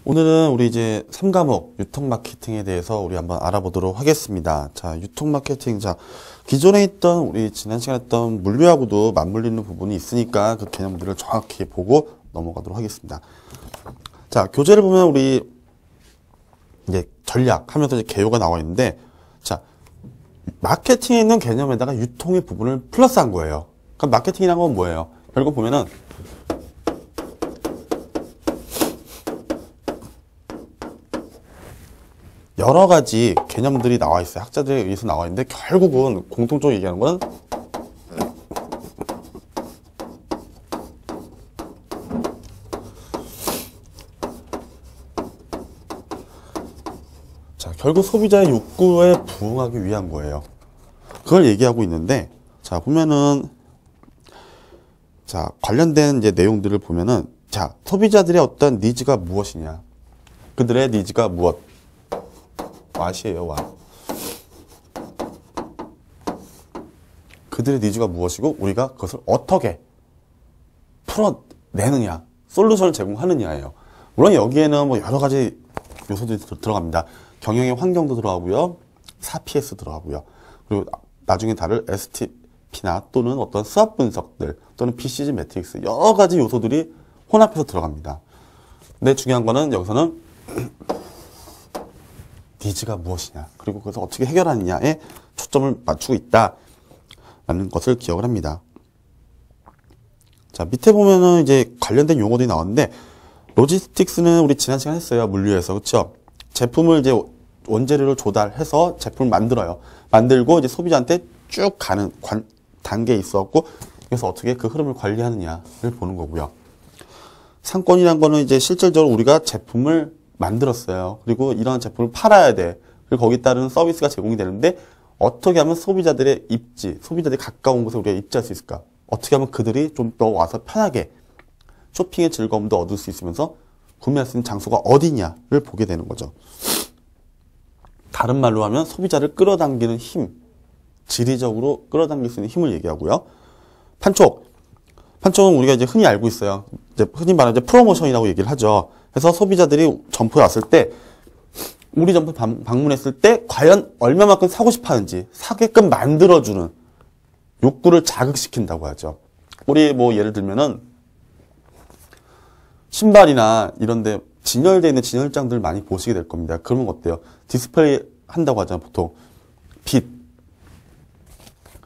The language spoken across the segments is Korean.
오늘은 우리 이제 3과목 유통 마케팅에 대해서 우리 한번 알아보도록 하겠습니다. 자, 유통 마케팅. 자, 기존에 있던 우리 지난 시간에 했던 물류하고도 맞물리는 부분이 있으니까 그 개념들을 정확히 보고 넘어가도록 하겠습니다. 자, 교재를 보면 우리 이제 전략 하면서 이제 개요가 나와 있는데, 자, 마케팅에 있는 개념에다가 유통의 부분을 플러스한 거예요. 그럼 마케팅이란 건 뭐예요? 결국 보면은 여러 가지 개념들이 나와 있어요. 학자들에 의해서 나와 있는데 결국은 공통적으로 얘기하는 건 자, 결국 소비자의 욕구에 부응하기 위한 거예요. 그걸 얘기하고 있는데, 자, 보면은 자, 관련된 이제 내용들을 보면은, 자, 소비자들의 어떤 니즈가 무엇이냐, 그들의 니즈가 무엇, 왓이에요, 왓. 그들의 니즈가 무엇이고 우리가 그것을 어떻게 풀어내느냐, 솔루션을 제공하느냐예요. 물론 여기에는 뭐 여러 가지 요소들이 들어갑니다. 경영의 환경도 들어가고요, 4PS 들어가고요, 그리고 나중에 다룰 STP나 또는 어떤 수학 분석들 또는 BCG 매트릭스, 여러 가지 요소들이 혼합해서 들어갑니다. 근데 중요한 거는 여기서는 니즈가 무엇이냐, 그리고 그것을 어떻게 해결하느냐에 초점을 맞추고 있다라는 것을 기억을 합니다. 자, 밑에 보면은 이제 관련된 용어들이 나왔는데, 로지스틱스는 우리 지난 시간에 했어요. 물류에서. 그쵸? 제품을 이제 원재료를 조달해서 제품을 만들어요. 만들고 이제 소비자한테 쭉 가는 단계에 있었고, 그래서 어떻게 그 흐름을 관리하느냐를 보는 거고요. 상권이란 거는 이제 실질적으로 우리가 제품을 만들었어요. 그리고 이런 제품을 팔아야 돼. 그리고 거기에 따른 서비스가 제공이 되는데, 어떻게 하면 소비자들의 입지, 소비자들이 가까운 곳에 우리가 입지할 수 있을까? 어떻게 하면 그들이 좀 더 와서 편하게 쇼핑의 즐거움도 얻을 수 있으면서 구매할 수 있는 장소가 어디냐를 보게 되는 거죠. 다른 말로 하면 소비자를 끌어당기는 힘, 지리적으로 끌어당길 수 있는 힘을 얘기하고요. 판촉은 우리가 이제 흔히 알고 있어요. 이제 흔히 말하는 이제 프로모션이라고 얘기를 하죠. 그래서 소비자들이 점포에 왔을 때, 우리 점포 방문했을 때 과연 얼마만큼 사고 싶어 하는지 사게끔 만들어주는 욕구를 자극시킨다고 하죠. 우리 뭐 예를 들면은 신발이나 이런데 진열되어 있는 진열장들 많이 보시게 될 겁니다. 그러면 어때요? 디스플레이 한다고 하잖아요. 보통 빛,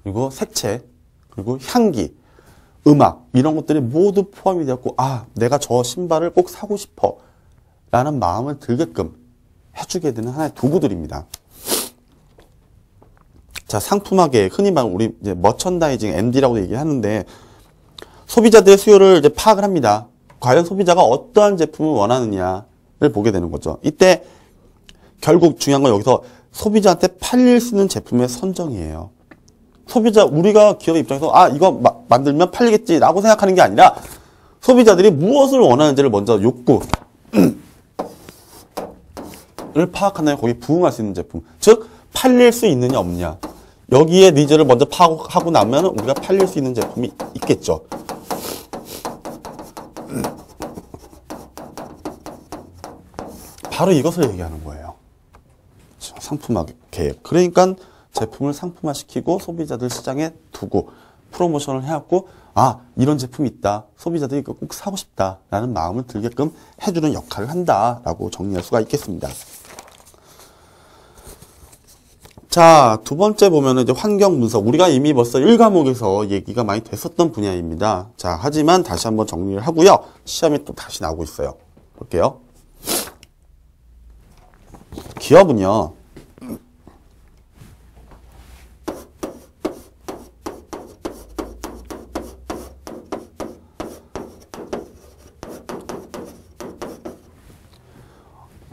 그리고 색채, 그리고 향기, 음악, 이런 것들이 모두 포함이 되었고, 아, 내가 저 신발을 꼭 사고 싶어 라는 마음을 들게끔 해주게 되는 하나의 도구들입니다. 자, 상품화계, 흔히 말하는 우리 이제 머천다이징, MD라고 얘기하는데, 소비자들의 수요를 이제 파악을 합니다. 과연 소비자가 어떠한 제품을 원하느냐를 보게 되는 거죠. 이때 결국 중요한 건 여기서 소비자한테 팔릴 수 있는 제품의 선정이에요. 우리가 기업의 입장에서 이거 만들면 팔리겠지라고 생각하는 게 아니라, 소비자들이 무엇을 원하는지를 먼저 욕구를 파악하나요? 거기에 부응할 수 있는 제품. 즉, 팔릴 수 있느냐 없느냐. 여기에 니즈를 먼저 파악하고 나면 우리가 팔릴 수 있는 제품이 있겠죠. 바로 이것을 얘기하는 거예요. 상품화 계획. 그러니까 제품을 상품화시키고 소비자들 시장에 두고 프로모션을 해갖고, 이런 제품이 있다, 소비자들이 이거 꼭 사고 싶다라는 마음을 들게끔 해주는 역할을 한다라고 정리할 수가 있겠습니다. 자, 두 번째 보면은 이제 환경 분석. 우리가 이미 벌써 1과목에서 얘기가 많이 됐었던 분야입니다. 자, 하지만 다시 한번 정리를 하고요. 시험이 또 다시 나오고 있어요. 볼게요. 기업은요,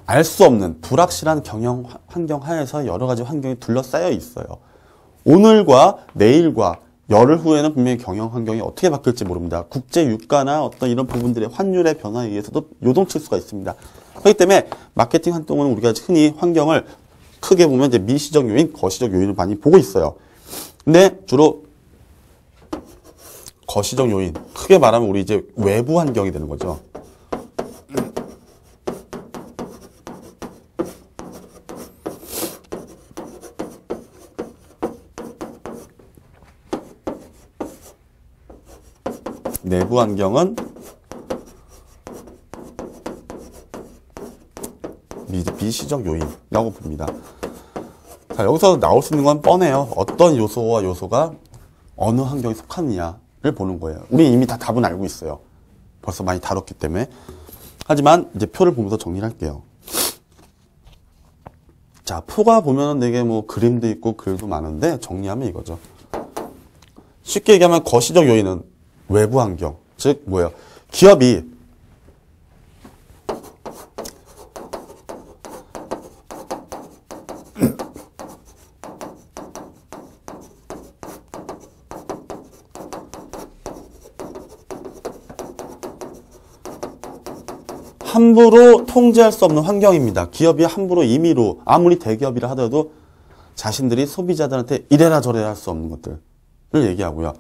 알 수 없는 불확실한 경영 환경 하에서 여러 가지 환경이 둘러싸여 있어요. 오늘과 내일과 열흘 후에는 분명히 경영 환경이 어떻게 바뀔지 모릅니다. 국제 유가나 어떤 이런 부분들의 환율의 변화에 의해서도 요동칠 수가 있습니다. 그렇기 때문에 마케팅 활동은 우리가 흔히 환경을 크게 보면 이제 미시적 요인, 거시적 요인을 많이 보고 있어요. 근데 주로 거시적 요인, 크게 말하면 우리 이제 외부 환경이 되는 거죠. 내부 환경은 미시적 요인이라고 봅니다. 자, 여기서 나올 수 있는 건 뻔해요. 어떤 요소와 요소가 어느 환경에 속하느냐를 보는 거예요. 우리 이미 다 답은 알고 있어요. 벌써 많이 다뤘기 때문에. 하지만 이제 표를 보면서 정리를 할게요. 자, 표가 보면은 되게 뭐 그림도 있고 글도 많은데 정리하면 이거죠. 쉽게 얘기하면 거시적 요인은 외부 환경. 즉 뭐예요? 기업이 함부로 통제할 수 없는 환경입니다. 기업이 함부로 임의로 아무리 대기업이라 하더라도 자신들이 소비자들한테 이래라 저래라 할 수 없는 것들을 얘기하고요.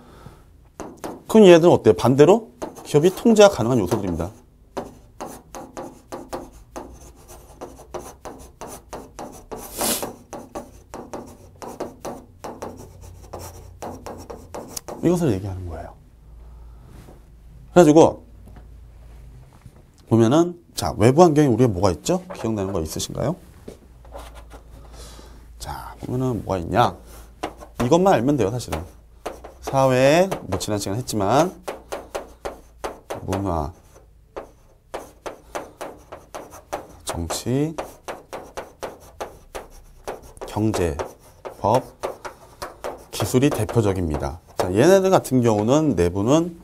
그럼 얘들은 어때요? 반대로 기업이 통제가 가능한 요소들입니다. 이것을 얘기하는 거예요. 그래가지고 보면은 자, 외부 환경에 우리가 뭐가 있죠? 기억나는 거 있으신가요? 자, 보면은 뭐가 있냐? 이것만 알면 돼요, 사실은. 사회, 뭐 지난 시간에 했지만 문화, 정치, 경제, 법, 기술이 대표적입니다. 자, 얘네들 같은 경우는 내부는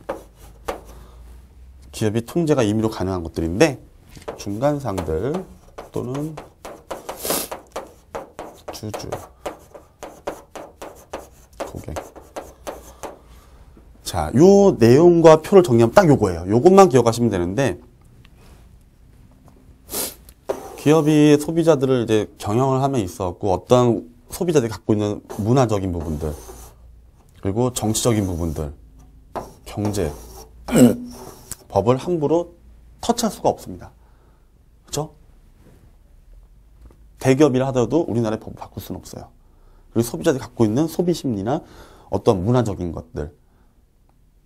기업이 통제가 임의로 가능한 것들인데 중간상들 또는 주주, 고객. 자, 요 내용과 표를 정리하면 딱 요거예요. 요것만 기억하시면 되는데 기업이 소비자들을 이제 경영을 하면 있어갖고 어떤 소비자들이 갖고 있는 문화적인 부분들 그리고 정치적인 부분들, 경제, 법을 함부로 터치할 수가 없습니다. 그렇죠? 대기업이라 하더라도 우리나라의 법을 바꿀 수는 없어요. 그리고 소비자들이 갖고 있는 소비 심리나 어떤 문화적인 것들,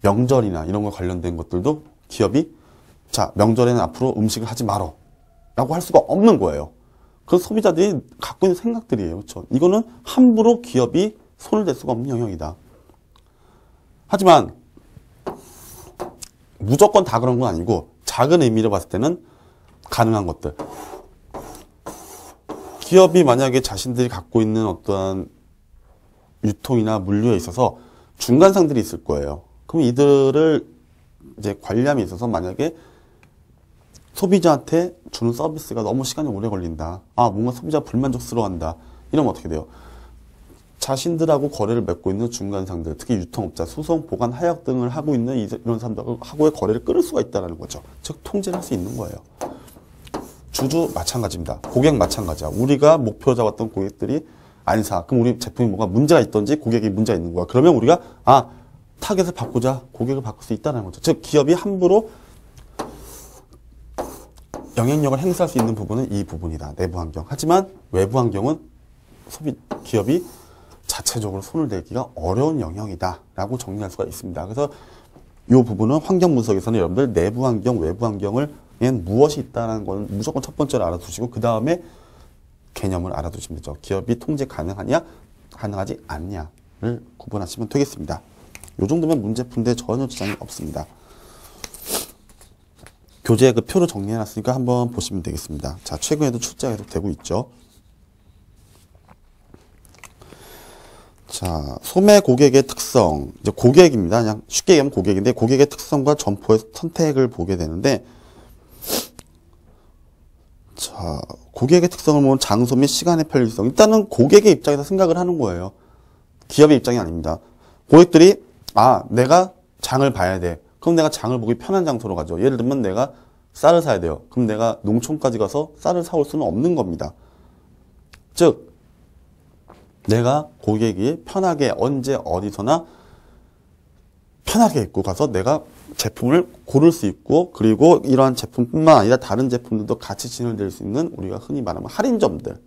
명절이나 이런 거 관련된 것들도 기업이 자, 명절에는 앞으로 음식을 하지 말어 라고 할 수가 없는 거예요. 그 소비자들이 갖고 있는 생각들이에요. 그렇죠? 이거는 함부로 기업이 손을 댈 수가 없는 영역이다. 하지만 무조건 다 그런 건 아니고 작은 의미로 봤을 때는 가능한 것들. 기업이 만약에 자신들이 갖고 있는 어떠한 유통이나 물류에 있어서 중간상들이 있을 거예요. 그럼 이들을 이제 관리함에 있어서 만약에 소비자한테 주는 서비스가 너무 시간이 오래 걸린다. 아, 뭔가 소비자가 불만족스러워한다. 이러면 어떻게 돼요? 자신들하고 거래를 맺고 있는 중간상들, 특히 유통업자, 수송, 보관, 하역 등을 하고 있는 이런 사람들하고의 거래를 끊을 수가 있다는 거죠. 즉, 통제를 할 수 있는 거예요. 주주 마찬가지입니다. 고객 마찬가지야. 우리가 목표 잡았던 고객들이 안 사. 그럼 우리 제품이 뭔가 문제가 있던지 고객이 문제가 있는 거야. 그러면 우리가 타겟을 바꾸자. 고객을 바꿀 수 있다는 거죠. 즉, 기업이 함부로 영향력을 행사할 수 있는 부분은 이 부분이다. 내부 환경. 하지만 외부 환경은 기업이 자체적으로 손을 대기가 어려운 영역이다 라고 정리할 수가 있습니다. 그래서 이 부분은 환경 분석에서는 여러분들 내부 환경, 외부 환경을 무엇이 있다는 건 무조건 첫 번째로 알아두시고 그 다음에 개념을 알아두시면 되죠. 기업이 통제 가능하냐, 가능하지 않냐를 구분하시면 되겠습니다. 이 정도면 문제 푸는데 전혀 지장이 없습니다. 교재에 그 표를 정리해놨으니까 한번 보시면 되겠습니다. 자, 최근에도 출제가 계속 되고 있죠. 자, 소매 고객의 특성. 이제 고객입니다. 그냥 쉽게 얘기하면 고객인데, 고객의 특성과 점포의 선택을 보게 되는데, 자, 고객의 특성을 보면 장소 및 시간의 편리성. 일단은 고객의 입장에서 생각을 하는 거예요. 기업의 입장이 아닙니다. 고객들이, 내가 장을 봐야 돼. 그럼 내가 장을 보기 편한 장소로 가죠. 예를 들면 내가 쌀을 사야 돼요. 그럼 내가 농촌까지 가서 쌀을 사올 수는 없는 겁니다. 즉, 내가 고객이 편하게 언제 어디서나 편하게 입고 가서 내가 제품을 고를 수 있고 그리고 이러한 제품뿐만 아니라 다른 제품들도 같이 진열될 수 있는 우리가 흔히 말하면 할인점들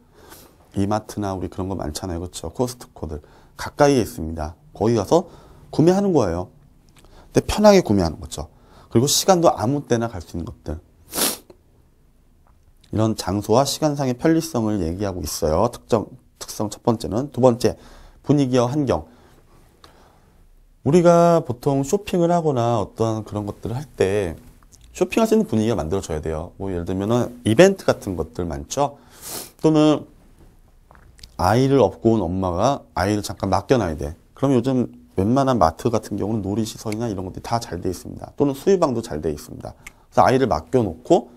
이마트나 우리 그런 거 많잖아요. 그렇죠? 코스트코들 가까이에 있습니다. 거기 가서 구매하는 거예요. 근데 편하게 구매하는 거죠. 그리고 시간도 아무 때나 갈 수 있는 것들. 이런 장소와 시간상의 편리성을 얘기하고 있어요. 특성 첫 번째는. 두 번째, 분위기와 환경. 우리가 보통 쇼핑을 하거나 어떤 그런 것들을 할 때 쇼핑할 수 있는 분위기가 만들어져야 돼요. 뭐 예를 들면은 이벤트 같은 것들 많죠. 또는 아이를 업고 온 엄마가 아이를 잠깐 맡겨놔야 돼. 그럼 요즘 웬만한 마트 같은 경우는 놀이시설이나 이런 것들이 다 잘 돼 있습니다. 또는 수유방도 잘 돼 있습니다. 그래서 아이를 맡겨놓고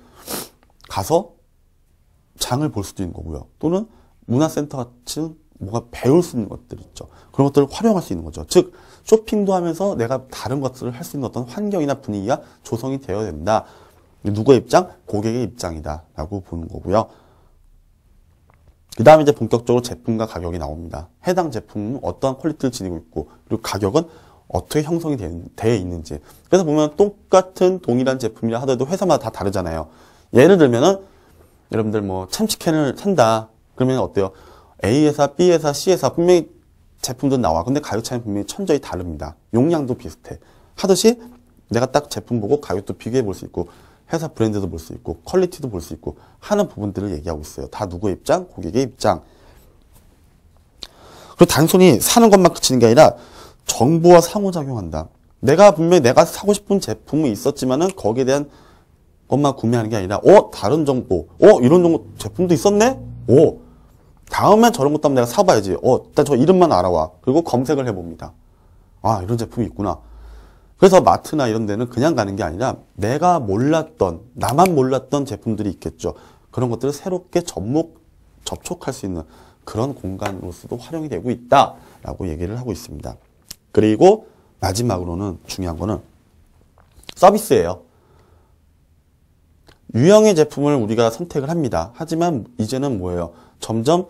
가서 장을 볼 수도 있는 거고요. 또는 문화센터 같이 뭔가 배울 수 있는 것들 있죠. 그런 것들을 활용할 수 있는 거죠. 즉 쇼핑도 하면서 내가 다른 것들을 할 수 있는 어떤 환경이나 분위기가 조성이 되어야 된다. 누구의 입장? 고객의 입장이다 라고 보는 거고요. 그 다음에 이제 본격적으로 제품과 가격이 나옵니다. 해당 제품은 어떠한 퀄리티를 지니고 있고, 그리고 가격은 어떻게 형성이 되어 있는지. 그래서 보면 똑같은 동일한 제품이라 하더라도 회사마다 다 다르잖아요. 예를 들면은 여러분들 뭐 참치캔을 산다. 그러면 어때요? A 회사, B 회사, C 회사 분명히 제품도 나와. 근데 가격 차이는 분명히 천저히 다릅니다. 용량도 비슷해. 하듯이 내가 딱 제품 보고 가격도 비교해 볼 수 있고, 회사 브랜드도 볼 수 있고, 퀄리티도 볼 수 있고 하는 부분들을 얘기하고 있어요. 다 누구의 입장? 고객의 입장. 그리고 단순히 사는 것만 그치는 게 아니라 정보와 상호작용한다. 내가 분명히 내가 사고 싶은 제품은 있었지만은 거기에 대한 것만 구매하는 게 아니라 다른 정보, 이런 정보 제품도 있었네? 다음엔 저런 것도 한번 내가 사봐야지. 일단 저 이름만 알아와. 그리고 검색을 해봅니다. 아, 이런 제품이 있구나. 그래서 마트나 이런 데는 그냥 가는 게 아니라 내가 몰랐던, 나만 몰랐던 제품들이 있겠죠. 그런 것들을 새롭게 접촉할 수 있는 그런 공간으로서도 활용이 되고 있다라고 얘기를 하고 있습니다. 그리고 마지막으로는 중요한 거는 서비스예요. 유형의 제품을 우리가 선택을 합니다. 하지만 이제는 뭐예요? 점점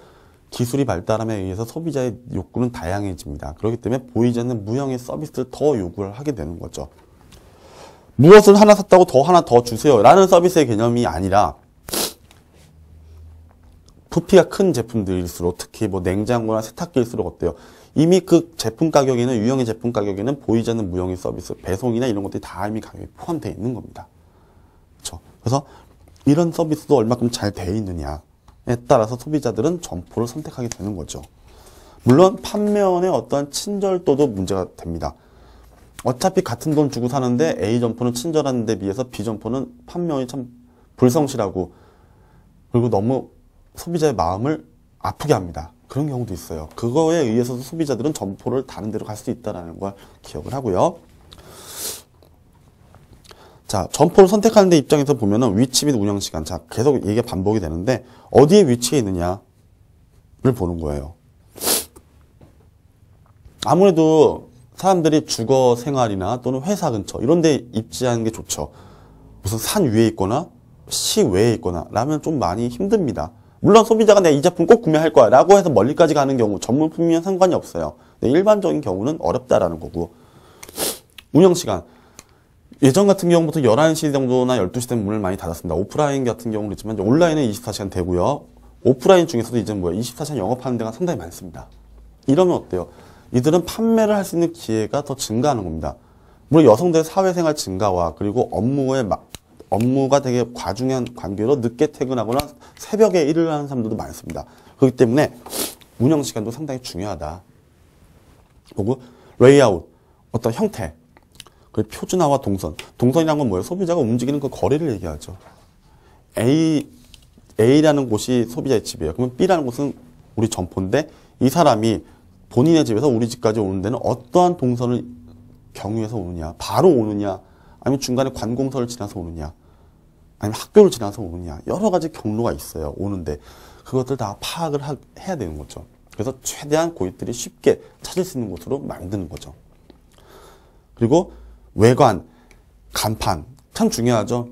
기술이 발달함에 의해서 소비자의 욕구는 다양해집니다. 그렇기 때문에 보이지 않는 무형의 서비스를 더 요구를 하게 되는 거죠. 무엇을 하나 샀다고 더 하나 더 주세요 라는 서비스의 개념이 아니라, 부피가 큰 제품들일수록, 특히 뭐 냉장고나 세탁기일수록 어때요? 이미 그 제품 가격에는, 유형의 제품 가격에는 보이지 않는 무형의 서비스, 배송이나 이런 것들이 다 이미 가격에 포함되어 있는 겁니다. 그렇죠? 그래서 이런 서비스도 얼마큼 잘 되어 있느냐에 따라서 소비자들은 점포를 선택하게 되는 거죠. 물론 판매원의 어떠한 친절도도 문제가 됩니다. 어차피 같은 돈 주고 사는데 A 점포는 친절한 데 비해서 B 점포는 판매원이 참 불성실하고, 그리고 너무 소비자의 마음을 아프게 합니다. 그런 경우도 있어요. 그거에 의해서도 소비자들은 점포를 다른 데로 갈 수 있다는 걸 기억을 하고요. 자, 점포를 선택하는 데 입장에서 보면은 위치 및 운영 시간. 자, 계속 이게 반복이 되는데 어디에 위치해 있느냐를 보는 거예요. 아무래도 사람들이 주거 생활이나 또는 회사 근처 이런 데 입지하는 게 좋죠. 무슨 산 위에 있거나 시 외에 있거나 라면 좀 많이 힘듭니다. 물론 소비자가 내가 이 제품 꼭 구매할 거야 라고 해서 멀리까지 가는 경우, 전문품이면 상관이 없어요. 근데 일반적인 경우는 어렵다라는 거고. 운영 시간. 예전 같은 경우부터 11시 정도나 12시 되면 문을 많이 닫았습니다. 오프라인 같은 경우는 있지만 온라인은 24시간 되고요. 오프라인 중에서도 이제 24시간 영업하는 데가 상당히 많습니다. 이러면 어때요? 이들은 판매를 할 수 있는 기회가 더 증가하는 겁니다. 물론 여성들의 사회생활 증가와 그리고 업무가 되게 과중한 관계로 늦게 퇴근하거나 새벽에 일을 하는 사람들도 많습니다. 그렇기 때문에 운영 시간도 상당히 중요하다. 그리고 레이아웃, 어떤 형태, 그리고 표준화와 동선. 동선이란 건 뭐예요? 소비자가 움직이는 그 거리를 얘기하죠. A라는 곳이 소비자의 집이에요. 그러면 B라는 곳은 우리 점포인데 이 사람이 본인의 집에서 우리 집까지 오는 데는 어떠한 동선을 경유해서 오느냐, 바로 오느냐, 아니면 중간에 관공서를 지나서 오느냐, 아니면 학교를 지나서 오느냐, 여러 가지 경로가 있어요. 오는데 그것들 다 파악을 해야 되는 거죠. 그래서 최대한 고객들이 쉽게 찾을 수 있는 곳으로 만드는 거죠. 그리고 외관, 간판 참 중요하죠.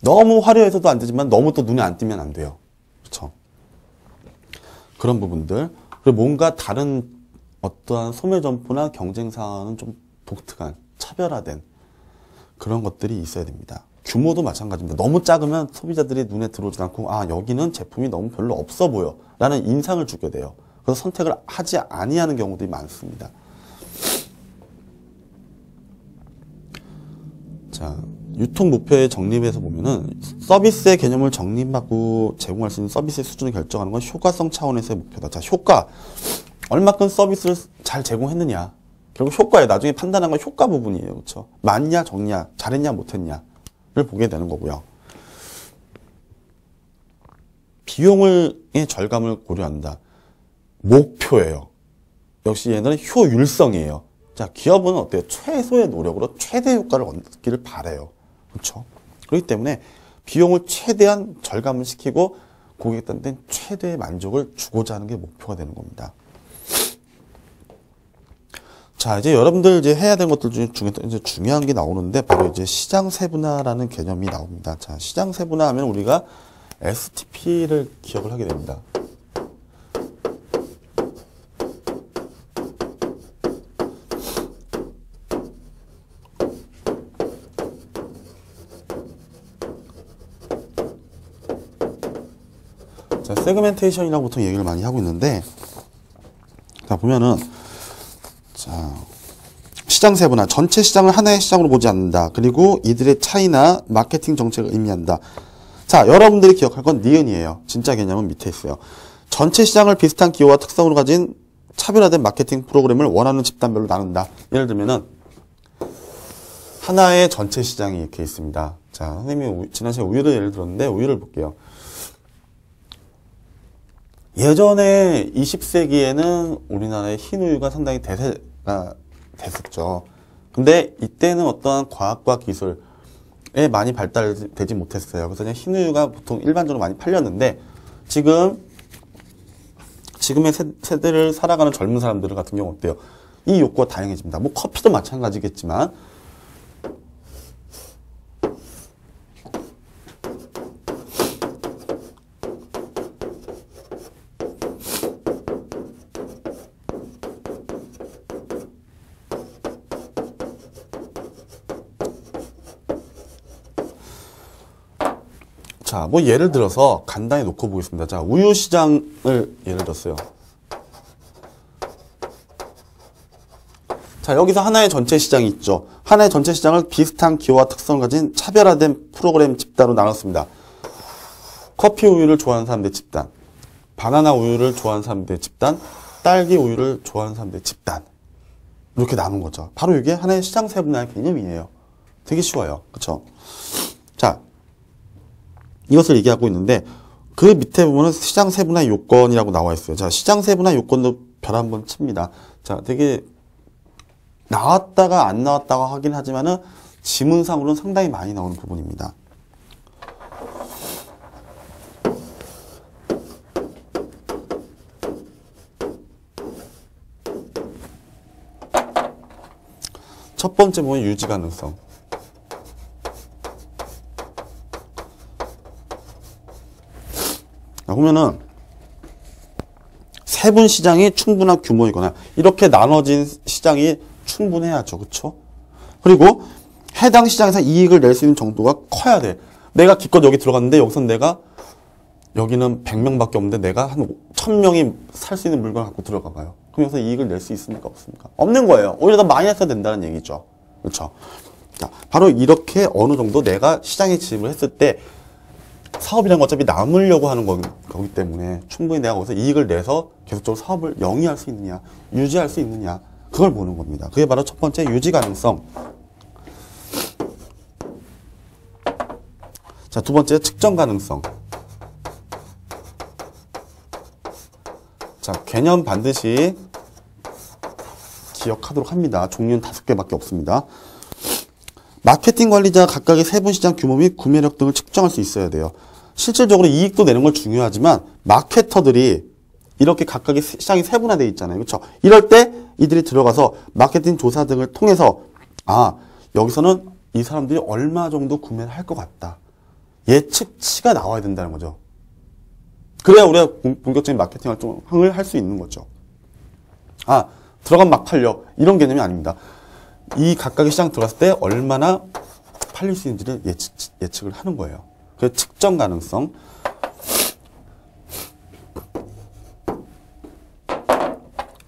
너무 화려해서도 안 되지만 너무 또 눈에 안 띄면 안 돼요. 그렇죠? 그런 부분들. 그리고 뭔가 다른 어떠한 소매 점포나 경쟁사와는 좀 독특한, 차별화된 그런 것들이 있어야 됩니다. 규모도 마찬가지입니다. 너무 작으면 소비자들이 눈에 들어오지 않고, 아, 여기는 제품이 너무 별로 없어 보여 라는 인상을 주게 돼요. 그래서 선택을 하지 아니하는 경우들이 많습니다. 자, 유통 목표의 정립에서 보면은 서비스의 개념을 정립하고 제공할 수 있는 서비스의 수준을 결정하는 건 효과성 차원에서의 목표다. 자, 효과. 얼마큼 서비스를 잘 제공했느냐. 결국 효과에 나중에 판단한 건 효과 부분이에요. 그렇죠? 많냐, 적냐, 잘했냐, 못했냐를 보게 되는 거고요. 비용의 절감을 고려한다. 목표예요. 역시 얘는 효율성이에요. 자, 기업은 어때요? 최소의 노력으로 최대 효과를 얻기를 바라요. 그렇죠? 그렇기 때문에 비용을 최대한 절감을 시키고 고객들한테 최대의 만족을 주고자 하는 게 목표가 되는 겁니다. 자, 이제 여러분들 이제 해야 되는 것들 중에 이제 중요한 게 나오는데 바로 이제 시장 세분화라는 개념이 나옵니다. 자, 시장 세분화 하면 우리가 STP를 기억을 하게 됩니다. 자, 세그멘테이션이라고 보통 얘기를 많이 하고 있는데, 자, 보면은, 자, 시장 세분화, 전체 시장을 하나의 시장으로 보지 않는다. 그리고 이들의 차이나 마케팅 정책을 의미한다. 자, 여러분들이 기억할 건 니은이에요. 진짜 개념은 밑에 있어요. 전체 시장을 비슷한 기호와 특성으로 가진 차별화된 마케팅 프로그램을 원하는 집단별로 나눈다. 예를 들면은, 하나의 전체 시장이 이렇게 있습니다. 자, 선생님이 지난 시간에 우유를 예를 들었는데, 우유를 볼게요. 예전에 20세기에는 우리나라의 흰 우유가 상당히 대세가 됐었죠. 근데 이때는 어떠한 과학과 기술에 많이 발달되지 못했어요. 그래서 그냥 흰 우유가 보통 일반적으로 많이 팔렸는데 지금의 세대를 살아가는 젊은 사람들 같은 경우 어때요? 이 욕구가 다양해집니다. 뭐 커피도 마찬가지겠지만 자, 뭐 예를 들어서 간단히 놓고 보겠습니다. 자, 우유 시장을 예를 들었어요. 자, 여기서 하나의 전체 시장이 있죠. 하나의 전체 시장을 비슷한 기호와 특성을 가진 차별화된 프로그램 집단으로 나눴습니다. 커피 우유를 좋아하는 사람들의 집단, 바나나 우유를 좋아하는 사람들의 집단, 딸기 우유를 좋아하는 사람들의 집단. 이렇게 나눈 거죠. 바로 이게 하나의 시장 세분화의 개념이에요. 되게 쉬워요. 그렇죠? 자, 이것을 얘기하고 있는데 그 밑에 보면은 시장 세분화 요건이라고 나와 있어요. 자, 시장 세분화 요건도 별 한번 칩니다. 자, 되게 나왔다가 안 나왔다가 하긴 하지만은 지문상으로는 상당히 많이 나오는 부분입니다. 첫 번째 보면 유지 가능성. 보면은 세분 시장이 충분한 규모이거나 이렇게 나눠진 시장이 충분해야죠. 그렇죠? 그리고 해당 시장에서 이익을 낼 수 있는 정도가 커야 돼. 내가 기껏 여기 들어갔는데 여기서 내가 여기는 100명밖에 없는데 내가 한 1000명이 살 수 있는 물건을 갖고 들어가 봐요. 그럼 여기서 이익을 낼 수 있습니까? 없습니까? 없는 거예요. 오히려 더 많이 했어야 된다는 얘기죠. 그렇죠? 자, 바로 이렇게 어느 정도 내가 시장에 진입을 했을 때 사업이란 건 어차피 남으려고 하는 거기 때문에 충분히 내가 거기서 이익을 내서 계속적으로 사업을 영위할 수 있느냐, 유지할 수 있느냐, 그걸 보는 겁니다. 그게 바로 첫 번째 유지 가능성. 자, 두 번째 측정 가능성. 자, 개념 반드시 기억하도록 합니다. 종류는 5개밖에 없습니다. 마케팅 관리자 각각의 세분 시장 규모 및 구매력 등을 측정할 수 있어야 돼요. 실질적으로 이익도 내는 걸 중요하지만 마케터들이 이렇게 각각의 시장이 세분화되어 있잖아요. 그렇죠? 이럴 때 이들이 들어가서 마케팅 조사 등을 통해서 아, 여기서는 이 사람들이 얼마 정도 구매를 할 것 같다. 예측치가 나와야 된다는 거죠. 그래야 우리가 본격적인 마케팅 활동을 할 수 있는 거죠. 아, 들어가면 막 팔려. 이런 개념이 아닙니다. 이 각각의 시장 들어갔을 때 얼마나 팔릴 수 있는지를 예측을 하는 거예요. 그 측정 가능성.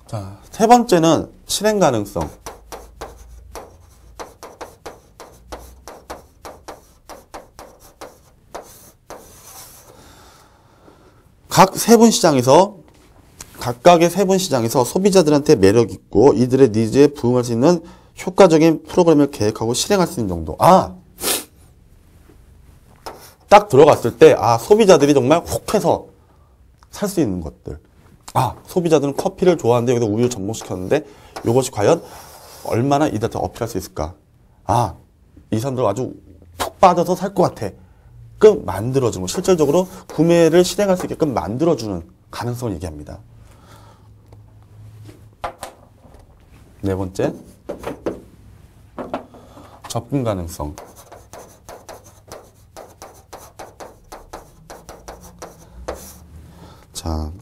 자, 세 번째는 실행 가능성. 각 세분 시장에서 각각의 세분 시장에서 소비자들한테 매력 있고 이들의 니즈에 부응할 수 있는 효과적인 프로그램을 계획하고 실행할 수 있는 정도. 딱 들어갔을 때 소비자들이 정말 혹해서 살 수 있는 것들. 소비자들은 커피를 좋아하는데 여기다 우유를 접목시켰는데 이것이 과연 얼마나 이들한테 어필할 수 있을까? 이 사람들 아주 푹 빠져서 살 것 같아. 만들어주는 거. 실질적으로 구매를 실행할 수 있게끔 만들어주는 가능성을 얘기합니다. 네 번째, 접근 가능성. 자,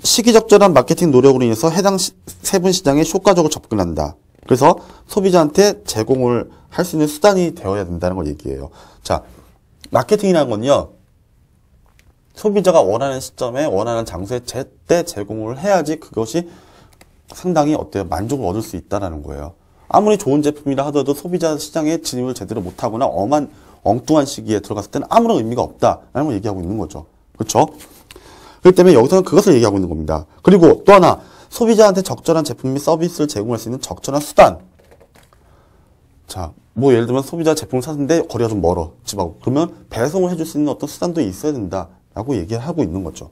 시기적절한 마케팅 노력으로 인해서 해당 세분 시장에 효과적으로 접근한다. 그래서 소비자한테 제공을 할 수 있는 수단이 되어야 된다는 걸 얘기해요. 자, 마케팅이라는 건요, 소비자가 원하는 시점에 원하는 장소에 제때 제공을 해야지 그것이 상당히 만족을 얻을 수 있다는 거예요. 아무리 좋은 제품이라 하더라도 소비자 시장에 진입을 제대로 못하거나 엉뚱한 시기에 들어갔을 때는 아무런 의미가 없다라는 걸 얘기하고 있는 거죠. 그렇죠? 그렇기 때문에 여기서는 그것을 얘기하고 있는 겁니다. 그리고 또 하나, 소비자한테 적절한 제품 및 서비스를 제공할 수 있는 적절한 수단. 자, 예를 들면 소비자 제품을 샀는데 거리가 좀 멀어, 집하고. 그러면 배송을 해줄 수 있는 어떤 수단도 있어야 된다라고 얘기하고 있는 거죠.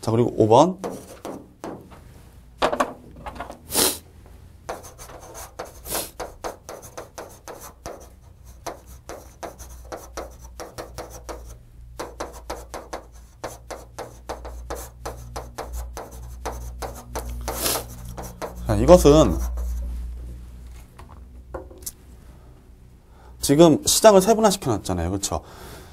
자, 그리고 5번. 이것은 지금 시장을 세분화 시켜놨잖아요. 그렇죠?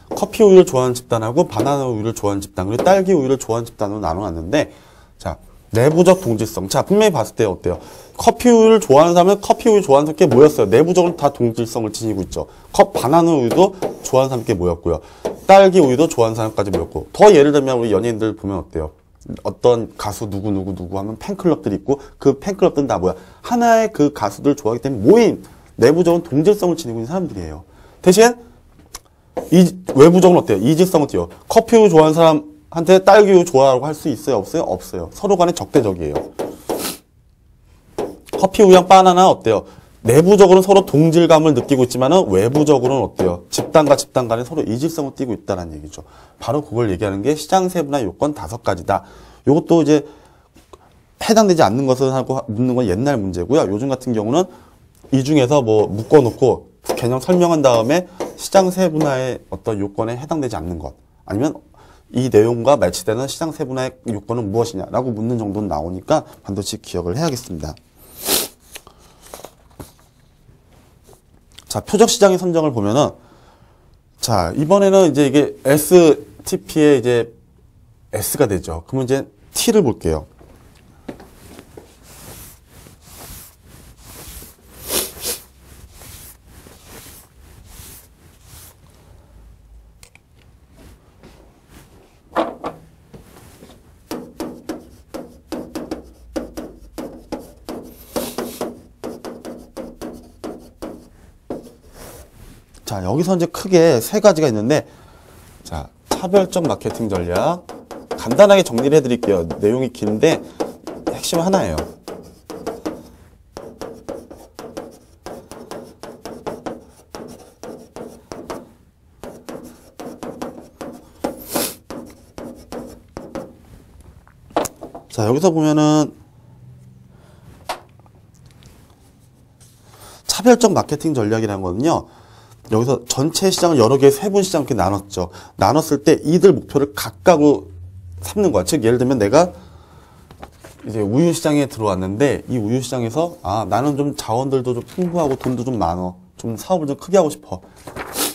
커피 우유를 좋아하는 집단하고 바나나 우유를 좋아하는 집단, 그리고 딸기 우유를 좋아하는 집단으로 나눠놨는데, 자, 내부적 동질성. 자, 분명히 봤을 때 어때요? 커피 우유를 좋아하는 사람은 커피 우유 좋아하는 사람께 모였어요. 내부적으로 다 동질성을 지니고 있죠. 바나나 우유도 좋아하는 사람께 모였고요. 딸기 우유도 좋아하는 사람까지 모였고. 더 예를 들면 우리 연예인들 보면 어때요? 어떤 가수 누구 하면 팬클럽들이 있고 그 팬클럽들은 다 하나의 그 가수들 좋아하기 때문에 모인 내부적인 동질성을 지니고 있는 사람들이에요. 대신 외부적으로 어때요? 이질성은 어때요? 커피 우유 좋아하는 사람한테 딸기 우유 좋아하라고 할 수 있어요? 없어요? 없어요. 서로 간에 적대적이에요. 커피 우유랑 바나나 어때요? 내부적으로는 서로 동질감을 느끼고 있지만은 외부적으로는 어때요? 집단과 집단 간에 서로 이질성을 띠고 있다는 얘기죠. 바로 그걸 얘기하는 게 시장 세분화 요건 5가지다. 요것도 이제 해당되지 않는 것을 하고 묻는 건 옛날 문제고요. 요즘 같은 경우는 이 중에서 묶어놓고 개념 설명한 다음에 시장 세분화의 어떤 요건에 해당되지 않는 것, 아니면 이 내용과 매치되는 시장 세분화의 요건은 무엇이냐라고 묻는 정도는 나오니까 반드시 기억을 해야겠습니다. 자, 표적 시장의 선정을 보면은, 자, 이번에는 이제 이게 STP의 이제 S가 되죠. 그러면 이제 T를 볼게요. 자, 여기서 이제 크게 3가지가 있는데, 자, 차별적 마케팅 전략. 간단하게 정리를 해드릴게요. 내용이 긴데, 핵심 하나예요. 자, 여기서 보면은, 차별적 마케팅 전략이라는 거는요, 여기서 전체 시장을 여러 개의 세분 시장 이렇게 나눴죠. 나눴을 때 이들 목표를 각각으로 삼는 거야. 즉, 예를 들면 내가 이제 우유 시장에 들어왔는데 이 우유 시장에서 나는 좀 자원들도 좀 풍부하고 돈도 좀 많어. 좀 사업을 좀 크게 하고 싶어.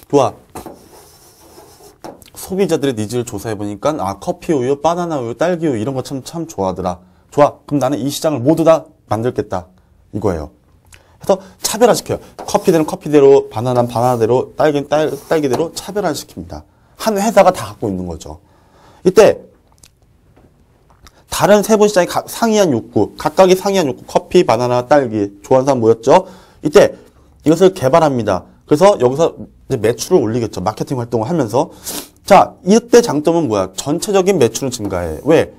좋아. 소비자들의 니즈를 조사해보니까 커피 우유, 바나나 우유, 딸기 우유 이런 거 참 좋아하더라. 좋아. 그럼 나는 이 시장을 모두 다 만들겠다. 이거예요. 그래서 차별화시켜요. 커피들은 커피대로, 바나나는 바나나대로, 딸기는 딸기대로 차별화시킵니다. 한 회사가 다 갖고 있는 거죠. 이때 다른 세분 시장의 상이한 욕구, 각각의 상이한 욕구, 커피, 바나나, 딸기 좋아하는 사람 모였죠. 이때 이것을 개발합니다. 그래서 여기서 이제 매출을 올리겠죠. 마케팅 활동을 하면서 자, 이때 장점은 뭐야? 전체적인 매출은 증가해. 왜?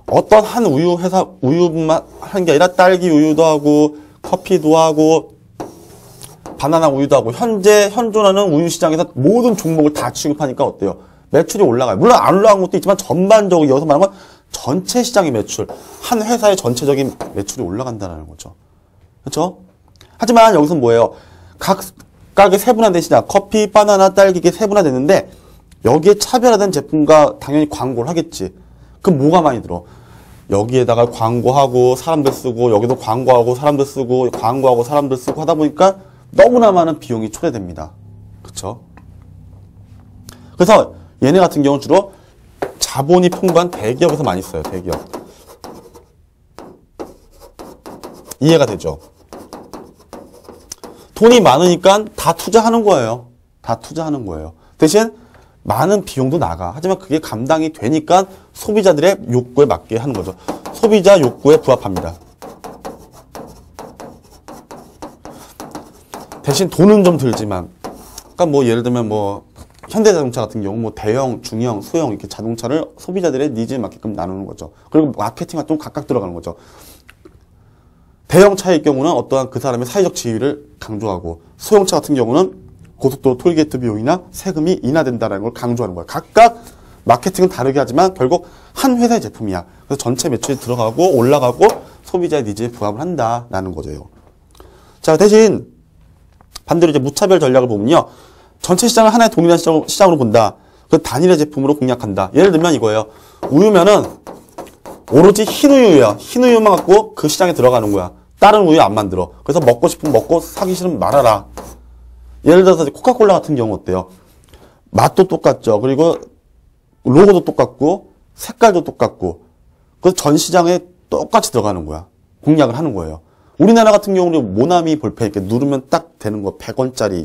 어떤 한 우유 회사, 우유만 하는 게 아니라 딸기 우유도 하고, 커피도 하고, 바나나 우유도 하고, 현존하는 우유 시장에서 모든 종목을 다 취급하니까 어때요? 매출이 올라가요. 물론 안 올라간 것도 있지만 전반적으로 여기서 말하는 건 전체 시장의 매출, 한 회사의 전체적인 매출이 올라간다는 거죠. 그렇죠? 하지만 여기서 뭐예요? 각각의 세분화된 시장, 커피, 바나나, 딸기 이게 세분화됐는데 여기에 차별화된 제품과 당연히 광고를 하겠지. 그럼 뭐가 많이 들어? 여기에다가 광고하고 사람들 쓰고 여기도 광고하고 사람들 쓰고 광고하고 사람들 쓰고 하다 보니까 너무나 많은 비용이 초래됩니다. 그렇죠? 그래서 얘네 같은 경우는 주로 자본이 풍부한 대기업에서 많이 써요. 대기업. 이해가 되죠? 돈이 많으니까 다 투자하는 거예요. 다 투자하는 거예요. 대신 많은 비용도 나가. 하지만 그게 감당이 되니까 소비자들의 욕구에 맞게 하는 거죠. 소비자 욕구에 부합합니다. 대신 돈은 좀 들지만, 그러니까 뭐 예를 들면 뭐 현대자동차 같은 경우 뭐 대형, 중형, 소형 이렇게 자동차를 소비자들의 니즈에 맞게끔 나누는 거죠. 그리고 마케팅 활동 각각 들어가는 거죠. 대형차의 경우는 어떠한 그 사람의 사회적 지위를 강조하고, 소형차 같은 경우는 고속도로 톨게이트 비용이나 세금이 인하된다는 걸 강조하는 거야. 각각 마케팅은 다르게 하지만 결국 한 회사의 제품이야. 그래서 전체 매출이 들어가고 올라가고 소비자의 니즈에 부합을 한다라는 거죠. 자, 대신 반대로 이제 무차별 전략을 보면요. 전체 시장을 하나의 동일한 시장으로 본다. 그 단일의 제품으로 공략한다. 예를 들면 이거예요. 우유면은 오로지 흰 우유야. 흰 우유만 갖고 그 시장에 들어가는 거야. 다른 우유 안 만들어. 그래서 먹고 싶으면 먹고 사기 싫으면 말아라. 예를 들어서 코카콜라 같은 경우 어때요? 맛도 똑같죠. 그리고 로고도 똑같고 색깔도 똑같고 그래서 전 시장에 똑같이 들어가는 거야. 공략을 하는 거예요. 우리나라 같은 경우는 모나미 볼펜 이렇게 누르면 딱 되는 거 100원짜리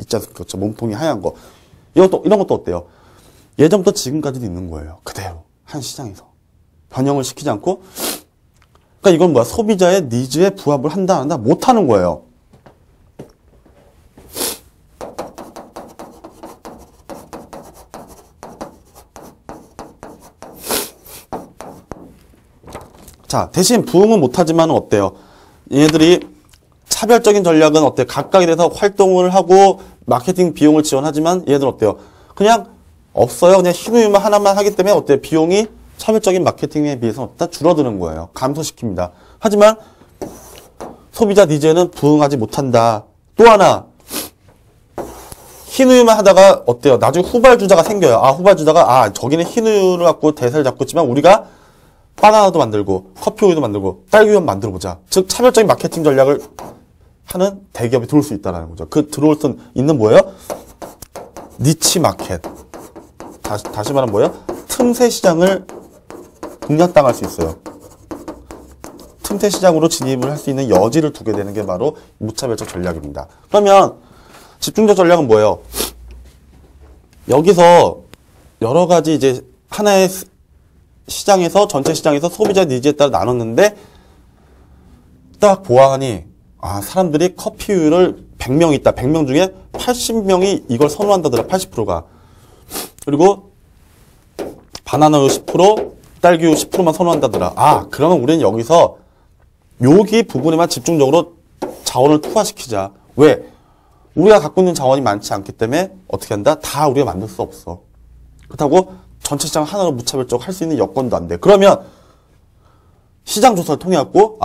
있지 않습니까? 몸통이 하얀 거. 이런 것도 어때요? 예전부터 지금까지도 있는 거예요. 그대로. 한 시장에서. 변형을 시키지 않고. 그러니까 이건 뭐야? 소비자의 니즈에 부합을 한다, 안 한다? 못 하는 거예요. 자, 대신 부응은 못하지만 어때요? 얘네들이 차별적인 전략은 어때요? 각각에 대해서 활동을 하고 마케팅 비용을 지원하지만 얘네들 어때요? 그냥 없어요. 그냥 흰우유만 하나만 하기 때문에 어때요? 비용이 차별적인 마케팅에 비해서 어디다 줄어드는 거예요. 감소시킵니다. 하지만 소비자 니즈에는 부응하지 못한다. 또 하나 흰우유만 하다가 어때요? 나중에 후발주자가 생겨요. 후발주자가 저기는 흰우유를 갖고 대세를 잡고 있지만 우리가 바나나도 만들고 커피우유도 만들고 딸기우유 만들어보자. 즉 차별적인 마케팅 전략을 하는 대기업이 들어올 수 있다는 거죠. 그 들어올 수 있는 뭐예요? 니치 마켓. 다시 말하면 뭐예요? 틈새 시장을 공략당할 수 있어요. 틈새 시장으로 진입을 할 수 있는 여지를 두게 되는 게 바로 무차별적 전략입니다. 그러면 집중적 전략은 뭐예요? 여기서 여러 가지 이제 하나의 시장에서 전체 시장에서 소비자 니즈에 따라 나눴는데 딱 보아하니 사람들이 커피우유를 100명 있다. 100명 중에 80명이 이걸 선호한다더라. 80%가. 그리고 바나나우유 10%, 딸기우유 10%만 선호한다더라. 그러면 우리는 여기서 여기 부분에만 집중적으로 자원을 투하시키자. 왜? 우리가 갖고 있는 자원이 많지 않기 때문에 어떻게 한다? 다 우리가 만들 수 없어. 그렇다고 전체 시장 하나로 무차별적으로 할 수 있는 여건도 안 돼. 그러면 시장 조사를 통해 갖고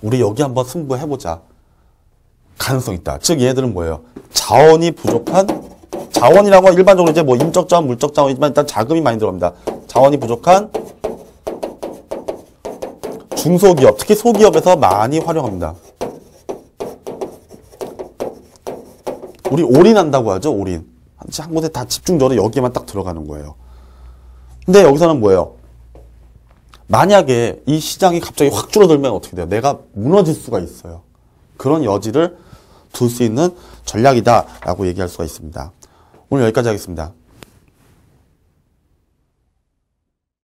우리 여기 한번 승부해보자. 가능성 있다. 즉 얘네들은 뭐예요? 자원이 부족한 자원이라고 일반적으로 이제 뭐 인적 자원, 물적 자원이지만 일단 자금이 많이 들어갑니다. 자원이 부족한 중소기업, 특히 소기업에서 많이 활용합니다. 우리 올인한다고 하죠. 올인. 한 곳에 다 집중적으로 여기에만 딱 들어가는 거예요. 근데 여기서는 뭐예요? 만약에 이 시장이 갑자기 확 줄어들면 어떻게 돼요? 내가 무너질 수가 있어요. 그런 여지를 둘 수 있는 전략이다라고 얘기할 수가 있습니다. 오늘 여기까지 하겠습니다.